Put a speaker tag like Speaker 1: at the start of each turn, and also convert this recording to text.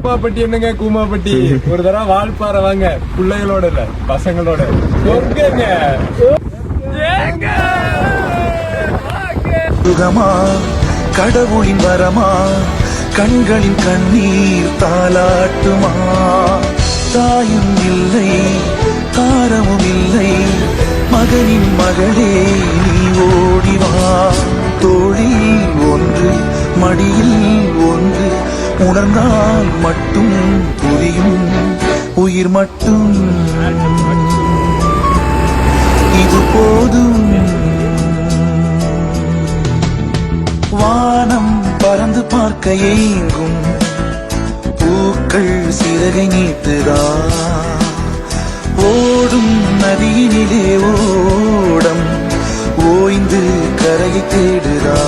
Speaker 1: குப்பாப்பட்டி என்னங்க கூமாப்பட்டி ஒரு தடவை வால்பாறை வாங்க பிள்ளைகளோட இல்ல பசங்களோட சொர்க்கங்க.
Speaker 2: சுகமா கடவுளின் வரமா கண்களின் கண்ணீர் தாலாட்டுமா தாயும் இல்லை தாரமும் இல்லை மகனின் மகளே நீ ஓடிவா தோளில் ஒன்று மடியில் ஒன்று உணர்ந்தால் மட்டும் புரியும் உயிர் மட்டும் இது போதும். வானம் பறந்து பார்க்க ஏங்கும் பூக்கள் சிறகை நீட்டுதா ஓடும் நதியினிலே ஓடம் ஓய்ந்து கரையை தேடுதா